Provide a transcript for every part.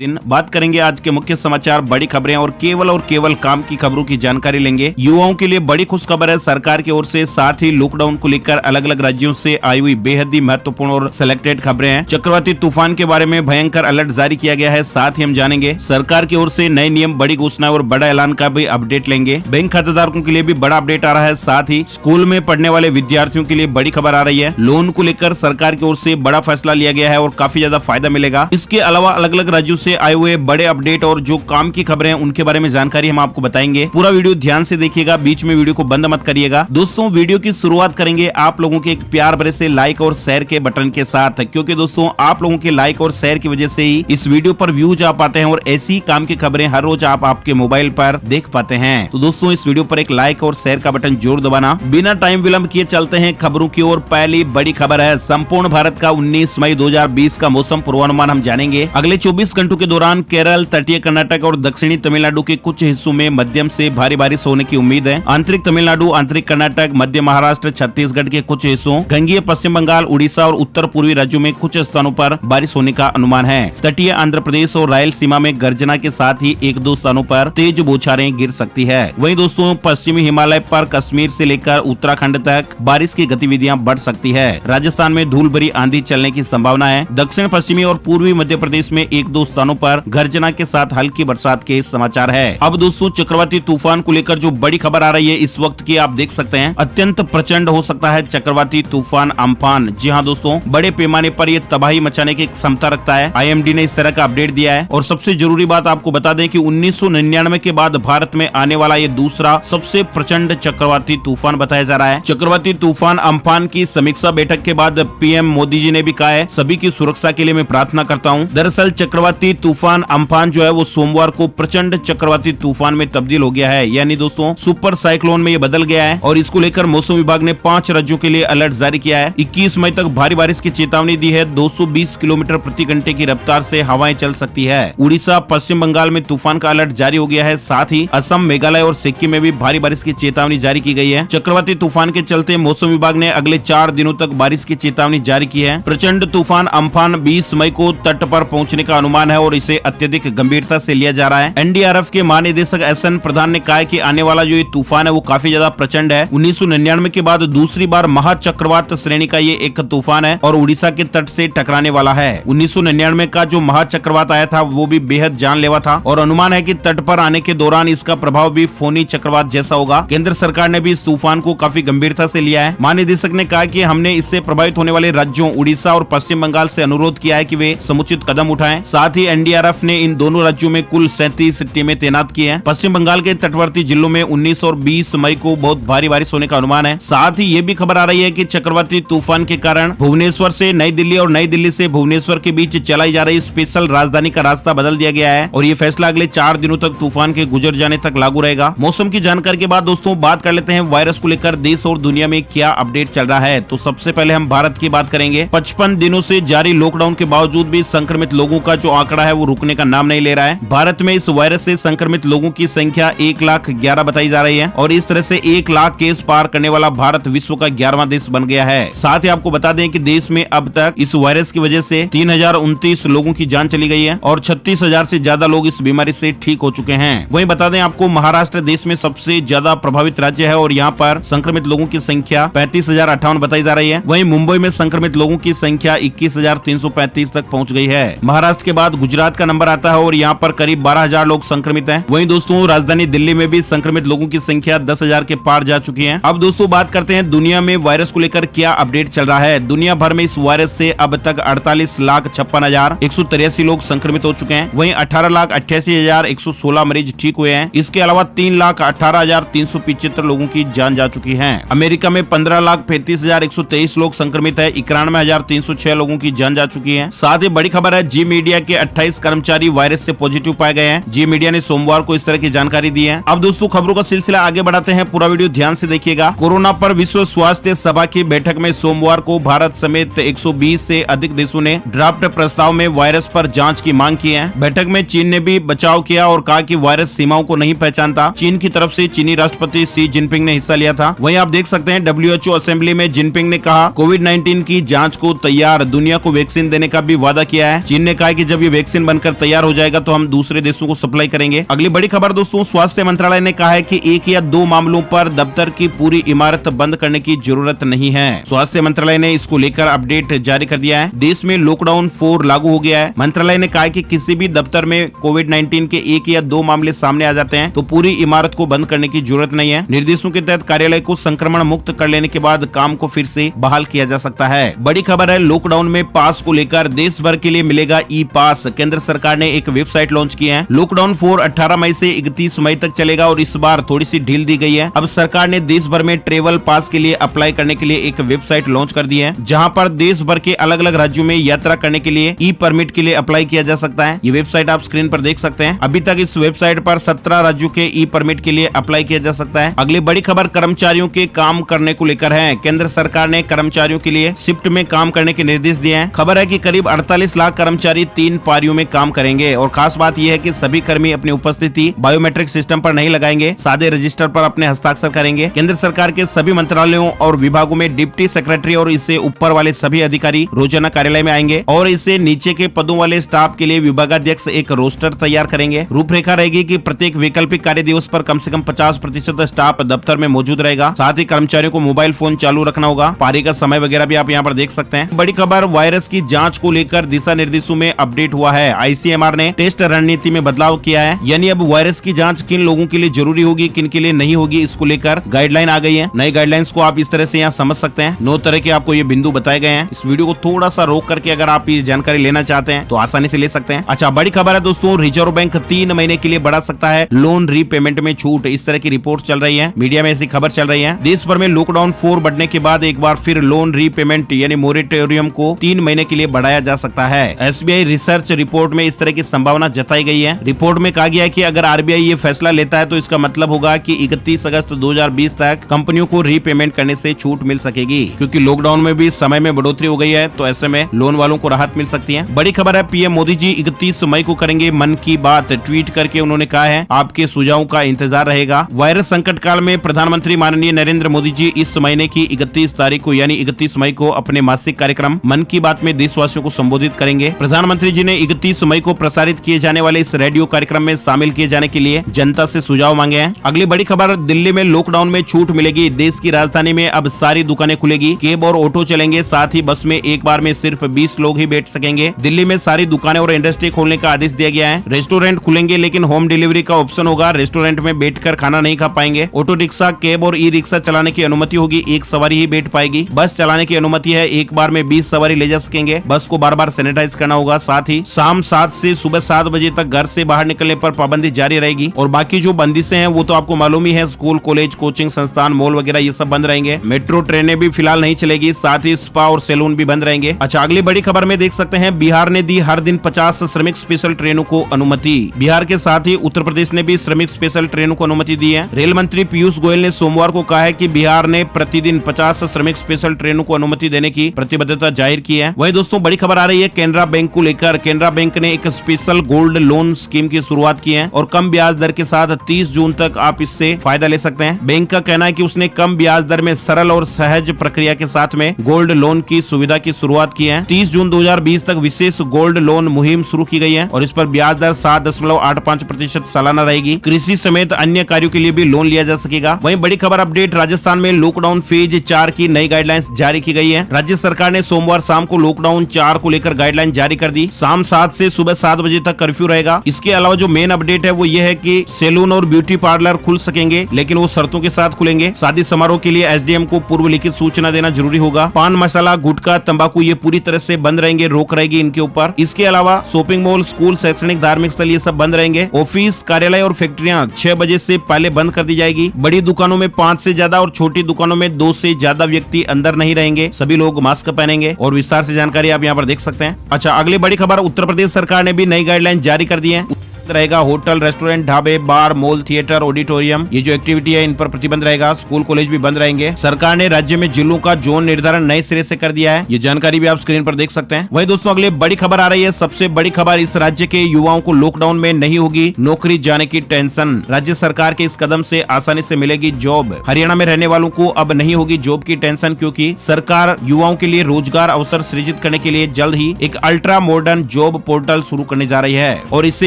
दिन बात करेंगे आज के मुख्य समाचार, बड़ी खबरें और केवल काम की खबरों की जानकारी लेंगे। युवाओं के लिए बड़ी खुशखबर है सरकार की ओर से, साथ ही लॉकडाउन को लेकर अलग अलग राज्यों से आई हुई बेहद ही महत्वपूर्ण और सिलेक्टेड खबरें हैं। चक्रवाती तूफान के बारे में भयंकर अलर्ट जारी किया गया है, साथ ही हम जानेंगे सरकार की ओर से नए नियम, बड़ी घोषणा और बड़ा ऐलान का भी अपडेट लेंगे। बैंक खातेदारों के लिए भी बड़ा अपडेट आ रहा है, साथ ही स्कूल में पढ़ने वाले विद्यार्थियों के लिए बड़ी खबर आ रही है। लोन को लेकर सरकार की ओर से बड़ा फैसला लिया गया है और काफी ज्यादा फायदा मिलेगा। इसके अलावा अलग अलग राज्यों से आए हुए बड़े अपडेट और जो काम की खबरें हैं उनके बारे में जानकारी हम आपको बताएंगे। पूरा वीडियो ध्यान से देखिएगा, बीच में वीडियो को बंद मत करिएगा। दोस्तों, वीडियो की शुरुआत करेंगे आप लोगों के एक प्यार भरे से लाइक और शेयर के बटन के साथ, क्योंकि दोस्तों आप लोगों के लाइक और शेयर की वजह से ही इस वीडियो पर व्यूज आ पाते हैं और ऐसी काम की खबरें हर रोज आप आपके मोबाइल पर देख पाते हैं। तो दोस्तों, इस वीडियो पर एक लाइक और शेयर का बटन जरूर दबाना। बिना टाइम विलंब किए चलते हैं खबरों की ओर। पहली बड़ी खबर है संपूर्ण भारत का 19 मई 2020 का मौसम पूर्वानुमान हम जानेंगे। अगले 24 घंटों के दौरान केरल, तटीय कर्नाटक और दक्षिणी तमिलनाडु के कुछ हिस्सों में मध्यम से भारी बारिश होने की उम्मीद है। आंतरिक तमिलनाडु, आंतरिक कर्नाटक, मध्य महाराष्ट्र, छत्तीसगढ़ के कुछ हिस्सों, गंगीय पश्चिम बंगाल, उड़ीसा और उत्तर पूर्वी राज्यों में कुछ स्थानों पर बारिश होने का अनुमान है। तटीय आंध्र प्रदेश और रायलसीमा में गर्जना के साथ ही एक दो स्थानों पर तेज बौछारें गिर सकती है। वहीं दोस्तों, पश्चिमी हिमालय पर कश्मीर से लेकर उत्तराखंड तक बारिश की गतिविधियां बढ़ सकती है। राजस्थान में धूल भरी आंधी चलने की संभावना है। दक्षिण पश्चिमी और पूर्वी मध्य प्रदेश में एक दो स्थानों पर गर्जना के साथ हल्की बरसात के समाचार है। अब दोस्तों, चक्रवाती तूफान को लेकर जो बड़ी खबर आ रही है इस वक्त की, आप देख सकते हैं अत्यंत प्रचंड हो सकता है चक्रवाती तूफान अम्फान। जी हाँ दोस्तों, बड़े पैमाने पर ये तबाही मचाने की क्षमता रखता है। IMD ने इस तरह का अपडेट दिया है। और सबसे जरूरी बात आपको बता दें कि 1999 के बाद भारत में आने वाला ये दूसरा सबसे प्रचंड चक्रवाती तूफान बताया जा रहा है। चक्रवाती तूफान अम्फान की समीक्षा बैठक के बाद PM मोदी जी ने भी कहा है, सभी की सुरक्षा के लिए मैं प्रार्थना करता हूँ। दरअसल चक्रवाती तूफान अम्फान जो है वो सोमवार को प्रचंड चक्रवाती तूफान में तब्दील हो गया है, यानी दोस्तों सुपर साइक्लोन में ये बदल गया है। और इसको लेकर मौसम विभाग ने 5 राज्यों के लिए अलर्ट जारी किया है। 21 मई तक भारी बारिश की चेतावनी दी है। 220 किलोमीटर प्रति घंटे की रफ्तार से हवाएं चल सकती है। उड़ीसा, पश्चिम बंगाल में तूफान का अलर्ट जारी हो गया है। साथ ही असम, मेघालय और सिक्किम में भी भारी बारिश की चेतावनी जारी की गई है। चक्रवाती तूफान के चलते मौसम विभाग ने अगले 4 दिनों तक बारिश की चेतावनी जारी की है। प्रचंड तूफान अम्फान 20 मई को तट पर पहुंचने का अनुमान है और इसे अत्यधिक गंभीरता से लिया जा रहा है। NDRF के महानिदेशक SN प्रधान ने कहा है कि आने वाला जो ये तूफान है वो काफी ज्यादा प्रचंड है। 1999 के बाद दूसरी बार महाचक्रवात श्रेणी का ये एक तूफान है और उड़ीसा के तट से टकराने वाला है। 1999 का जो महाचक्रवात आया था वो भी बेहद जानलेवा था और अनुमान है कि तट पर आने के दौरान इसका प्रभाव भी फोनी चक्रवात जैसा होगा। केंद्र सरकार ने भी इस तूफान को काफी गंभीरता से लिया है। महानिदेशक ने कहा कि हमने इससे प्रभावित होने वाले राज्यों उड़ीसा और पश्चिम बंगाल से अनुरोध किया है कि वे समुचित कदम उठाएं। साथ ही NDRF ने इन दोनों राज्यों में कुल 37 टीमें तैनात की हैं। पश्चिम बंगाल के तटवर्ती जिलों में 19 और 20 मई को बहुत भारी बारिश होने का अनुमान है। साथ ही ये भी खबर आ रही है कि चक्रवाती तूफान के कारण भुवनेश्वर से नई दिल्ली और नई दिल्ली से भुवनेश्वर के बीच चलाई जा रही स्पेशल राजधानी का रास्ता बदल दिया गया है और ये फैसला अगले 4 दिनों तक तूफान के गुजर जाने तक लागू रहेगा। मौसम की जानकारी के बाद दोस्तों बात कर लेते हैं वायरस को लेकर देश और दुनिया में क्या अपडेट चल रहा है। तो सबसे पहले हम भारत की बात करेंगे। 55 दिनों से जारी लॉकडाउन के बावजूद भी संक्रमित लोगों का जो आंकड़ा है वो रुकने का नाम नहीं ले रहा है। भारत में इस वायरस से संक्रमित लोगों की संख्या 1,11,000 बताई जा रही है और इस तरह से 1 लाख केस पार करने वाला भारत विश्व का 11वां देश बन गया है। साथ ही आपको बता दें कि देश में अब तक इस वायरस की वजह से 3029 लोगों की जान चली गई है और 36,000 से ज्यादा लोग इस बीमारी से ठीक हो चुके हैं। वहीं बता दें आपको, महाराष्ट्र देश में सबसे ज्यादा प्रभावित राज्य है और यहाँ पर संक्रमित लोगों की संख्या 35,058 बताई जा रही है। वहीं मुंबई में संक्रमित लोगों की संख्या 21,335 तक पहुँच गई है। महाराष्ट्र के बाद गुजरात का नंबर आता है और यहाँ पर करीब 12,000 लोग संक्रमित हैं। वहीं दोस्तों राजधानी दिल्ली में भी संक्रमित लोगों की संख्या 10,000 के पार जा चुकी है। अब दोस्तों बात करते हैं दुनिया में वायरस को लेकर क्या अपडेट चल रहा है। दुनिया भर में इस वायरस से अब तक 48,56,183 लोग संक्रमित हो चुके हैं। वहीं 18,88,116 मरीज ठीक हुए हैं। इसके अलावा 3,18,375 लोगों की जान जा चुकी है। अमेरिका में 15,35,123 लोग संक्रमित है। 91,306 लोगों की जान जा चुकी है। साथ ही बड़ी खबर है, जी मीडिया के 28 कर्मचारी वायरस से पॉजिटिव पाए गए हैं। जी मीडिया ने सोमवार को इस तरह की जानकारी दी है। अब दोस्तों खबरों का सिलसिला आगे बढ़ाते हैं, पूरा वीडियो ध्यान से देखिएगा। कोरोना पर विश्व स्वास्थ्य सभा की बैठक में सोमवार को भारत समेत 120 से अधिक देशों ने ड्राफ्ट प्रस्ताव में वायरस पर जांच की मांग की है। बैठक में चीन ने भी बचाव किया और कहा कि वायरस सीमाओं को नहीं पहचानता। चीन की तरफ से चीनी राष्ट्रपति शी जिनपिंग ने हिस्सा लिया था। वहीं आप देख सकते हैं WHO असेंबली में जिनपिंग ने कहा कोविड-19 की जांच को तैयार, दुनिया को वैक्सीन देने का भी वादा किया है। चीन ने कहा कि जब ये वैक्सीन बनकर तैयार हो जाएगा तो हम दूसरे देशों को सप्लाई करेंगे। अगली बड़ी खबर दोस्तों, स्वास्थ्य मंत्रालय ने कहा है कि 1 या 2 मामलों पर दफ्तर की पूरी इमारत बंद करने की जरूरत नहीं है। स्वास्थ्य मंत्रालय ने इसको लेकर अपडेट जारी कर दिया है। देश में लॉकडाउन 4 लागू हो गया है। मंत्रालय ने कहा कि किसी भी दफ्तर में कोविड-19 के 1 या 2 मामले सामने आ जाते हैं तो पूरी इमारत को बंद करने की जरूरत नहीं है। निर्देशों के तहत कार्यालय को संक्रमण मुक्त कर लेने के बाद काम को फिर से बहाल किया जा सकता है। बड़ी खबर है, लॉकडाउन में पास को लेकर देश भर के लिए मिलेगा ई पास। केंद्र सरकार ने एक वेबसाइट लॉन्च की है। लॉकडाउन 4 18 मई से 31 मई तक चलेगा और इस बार थोड़ी सी ढील दी गई है। अब सरकार ने देश भर में ट्रेवल पास के लिए अप्लाई करने के लिए एक वेबसाइट लॉन्च कर दी है, जहां पर देश भर के अलग अलग राज्यों में यात्रा करने के लिए ई परमिट के लिए अप्लाई किया जा सकता है। ये वेबसाइट आप स्क्रीन पर देख सकते हैं। अभी तक इस वेबसाइट पर 17 राज्यों के ई परमिट के लिए अप्लाई किया जा सकता है। अगली बड़ी खबर कर्मचारियों के काम करने को लेकर है। केंद्र सरकार ने कर्मचारियों के लिए शिफ्ट में काम करने के निर्देश दिए हैं। खबर है कि करीब 48 लाख कर्मचारी 3 पारियों में काम करेंगे और खास बात यह है कि सभी कर्मी अपनी उपस्थिति बायोमेट्रिक सिस्टम पर नहीं लगाएंगे, सादे रजिस्टर पर अपने हस्ताक्षर करेंगे। केंद्र सरकार के सभी मंत्रालयों और विभागों में डिप्टी सेक्रेटरी और इससे ऊपर वाले सभी अधिकारी रोजाना कार्यालय में आएंगे और इससे नीचे के पदों वाले स्टाफ के लिए विभागाध्यक्ष एक रोस्टर तैयार करेंगे। रूपरेखा रहेगी कि प्रत्येक वैकल्पिक कार्य दिवस पर कम से कम 50% स्टाफ दफ्तर में मौजूद रहेगा। साथ ही कर्मचारियों को मोबाइल फोन चालू रखना होगा। पारी का समय वगैरह भी आप यहाँ पर देख सकते हैं। बड़ी खबर, वायरस की जांच को लेकर दिशा निर्देशों में अपडेट हुआ है। आईसीएमआर ने टेस्ट रणनीति में बदलाव किया है, यानी अब वायरस की जांच किन लोगों के लिए जरूरी होगी, किन के लिए नहीं होगी, इसको लेकर गाइडलाइन आ गई है। नई गाइडलाइंस को आप इस तरह से यहाँ समझ सकते हैं। 9 तरह के आपको ये बिंदु बताए गए हैं। इस वीडियो को थोड़ा सा रोक करके अगर आप ये जानकारी लेना चाहते हैं तो आसानी से ले सकते हैं। अच्छा, बड़ी खबर है दोस्तों, रिजर्व बैंक 3 महीने के लिए बढ़ा सकता है लोन रीपेमेंट में छूट। इस तरह की रिपोर्ट चल रही है, मीडिया में ऐसी खबर चल रही है। देश भर में लॉकडाउन 4 बढ़ने के बाद एक बार फिर लोन रीपेमेंट यानी मोरेटोरियम को 3 महीने के लिए बढ़ाया जा सकता है। एसबीआई रिसर्च रिपोर्ट में इस तरह की संभावना जताई गई है। रिपोर्ट में कहा गया है कि अगर आरबीआई ये फैसला लेता है तो इसका मतलब होगा कि 31 अगस्त 2020 तक कंपनियों को रीपेमेंट करने से छूट मिल सकेगी, क्योंकि लॉकडाउन में भी समय में बढ़ोतरी हो गई है तो ऐसे में लोन वालों को राहत मिल सकती है। बड़ी खबर है, पीएम मोदी जी 31 मई को करेंगे मन की बात। ट्वीट करके उन्होंने कहा है आपके सुझावों का इंतजार रहेगा। वायरस संकट काल में प्रधानमंत्री माननीय नरेंद्र मोदी जी इस महीने की 31 तारीख को यानी 31 मई को अपने मासिक कार्यक्रम मन की बात में देशवासियों को संबोधित करेंगे। प्रधानमंत्री जी ने 31 मई को प्रसारित किए जाने वाले इस रेडियो कार्यक्रम में शामिल किए जाने के लिए जनता से सुझाव मांगे हैं। अगली बड़ी खबर, दिल्ली में लॉकडाउन में छूट मिलेगी। देश की राजधानी में अब सारी दुकानें खुलेगी, कैब और ऑटो चलेंगे, साथ ही बस में एक बार में सिर्फ 20 लोग ही बैठ सकेंगे। दिल्ली में सारी दुकानें और इंडस्ट्री खोलने का आदेश दिया गया है। रेस्टोरेंट खुलेंगे लेकिन होम डिलीवरी का ऑप्शन होगा, रेस्टोरेंट में बैठकर खाना नहीं खा पाएंगे। ऑटो रिक्शा, कैब और ई रिक्शा चलाने की अनुमति होगी, एक सवारी ही बैठ पाएगी। बस चलाने की अनुमति है, एक बार में 20 सवारी ले जा सकेंगे। बस को बार बार सैनिटाइज करना होगा। साथ ही शाम 7 से सुबह 7 बजे तक घर से बाहर निकलने पर पाबंदी जारी रहेगी। और बाकी जो बंदिशें हैं वो तो आपको मालूम ही है, स्कूल, कॉलेज, कोचिंग संस्थान, मॉल वगैरह ये सब बंद रहेंगे। मेट्रो ट्रेनें भी फिलहाल नहीं चलेगी, साथ ही स्पा और सैलून भी बंद रहेंगे। अच्छा, अगली बड़ी खबर में देख सकते हैं, बिहार ने दी हर दिन 50 श्रमिक स्पेशल ट्रेनों को अनुमति। बिहार के साथ ही उत्तर प्रदेश ने भी श्रमिक स्पेशल ट्रेनों को अनुमति दी है। रेल मंत्री पीयूष गोयल ने सोमवार को कहा है कि बिहार ने प्रतिदिन 50 श्रमिक स्पेशल ट्रेनों को अनुमति देने की प्रतिबद्धता जाहिर की है। वहीं दोस्तों बड़ी खबर आ रही है केनरा बैंक को लेकर। केनरा बैंक ने एक स्पेशल गोल्ड लोन स्कीम की शुरुआत की है और कम ब्याज दर के साथ 30 जून तक आप इससे फायदा ले सकते हैं। बैंक का कहना है कि उसने कम ब्याज दर में सरल और सहज प्रक्रिया के साथ में गोल्ड लोन की सुविधा की शुरुआत की है। 30 जून 2020 तक विशेष गोल्ड लोन मुहिम शुरू की गई है और इस पर ब्याज दर 7.85% सालाना रहेगी। कृषि समेत अन्य कार्यों के लिए भी लोन लिया जा सकेगा। वहीं बड़ी खबर अपडेट, राजस्थान में लॉकडाउन फेज 4 की नई गाइडलाइंस जारी की गई है। राज्य सरकार ने सोमवार शाम को लॉकडाउन 4 को लेकर गाइडलाइन जारी कर दी। शाम 7 से सुबह 7 बजे तक कर्फ्यू रहेगा। इसके अलावा जो मेन अपडेट है वो ये है कि सैलून और ब्यूटी पार्लर खुल सकेंगे, लेकिन वो शर्तों के साथ खुलेंगे। शादी समारोह के लिए एसडीएम को पूर्व लिखित सूचना देना जरूरी होगा। पान मसाला, गुटखा, तंबाकू ये पूरी तरह से बंद रहेंगे, रोक रहेगी इनके ऊपर। इसके अलावा शॉपिंग मॉल, स्कूल, शैक्षणिक, धार्मिक स्थल ये सब बंद रहेंगे। ऑफिस, कार्यालय और फैक्ट्रियां 6 बजे से पहले बंद कर दी जाएगी। बड़ी दुकानों में 5 से ज्यादा और छोटी दुकानों में 2 से ज्यादा व्यक्ति अंदर नहीं रहेंगे। सभी लोग मास्क पहनेंगे और विस्तार से जानकारी आप यहाँ पर देख सकते हैं। अच्छा, अगली बड़ी खबर, उत्तर प्रदेश सरकार ने भी नई गाइडलाइन जारी कर दी है। रहेगा। होटल, रेस्टोरेंट, ढाबे, बार, मॉल, थिएटर, ऑडिटोरियम, ये जो एक्टिविटी है इन पर प्रतिबंध रहेगा। स्कूल, कॉलेज भी बंद रहेंगे। सरकार ने राज्य में जिलों का जोन निर्धारण नए सिरे से कर दिया है। ये जानकारी भी आप स्क्रीन पर देख सकते हैं। वहीं दोस्तों अगले बड़ी खबर आ रही है। सबसे बड़ी खबर, इस राज्य के युवाओं को लॉकडाउन में नहीं होगी नौकरी जाने की टेंशन। राज्य सरकार के इस कदम से आसानी से मिलेगी जॉब। हरियाणा में रहने वालों को अब नहीं होगी जॉब की टेंशन, क्योंकि सरकार युवाओं के लिए रोजगार अवसर सृजित करने के लिए जल्द ही एक अल्ट्रा मॉडर्न जॉब पोर्टल शुरू करने जा रही है और इससे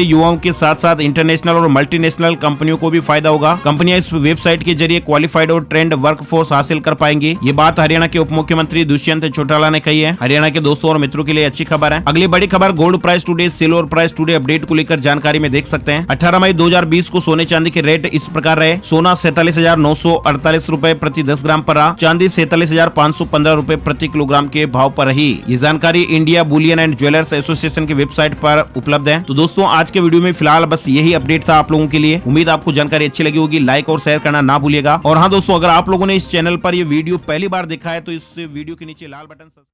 युवाओं के साथ साथ इंटरनेशनल और मल्टीनेशनल कंपनियों को भी फायदा होगा। कंपनियां इस वेबसाइट के जरिए क्वालिफाइड और ट्रेंड वर्कफोर्स हासिल कर पाएंगी। ये बात हरियाणा के उप मुख्यमंत्री दुष्यंत चौटाला ने कही है। हरियाणा के दोस्तों और मित्रों के लिए अच्छी खबर है। अगली बड़ी खबर, gold price today, silver price today update को लेकर जानकारी में देख सकते हैं। 18 मई 2020 को सोने चांदी के रेट इस प्रकार रहे। सोना 47,948 रूपए प्रति 10 ग्राम पर रहा। चांदी 47,515 रूपए प्रति किलोग्राम के भाव पर रही। ये जानकारी India Boolean and jewellers association की वेबसाइट पर उपलब्ध है। तो दोस्तों आज के वीडियो में फिलहाल बस यही अपडेट था आप लोगों के लिए। उम्मीद आपको जानकारी अच्छी लगी होगी। लाइक और शेयर करना ना भूलिएगा। और हाँ दोस्तों, अगर आप लोगों ने इस चैनल पर ये वीडियो पहली बार देखा है तो इस वीडियो के नीचे लाल बटन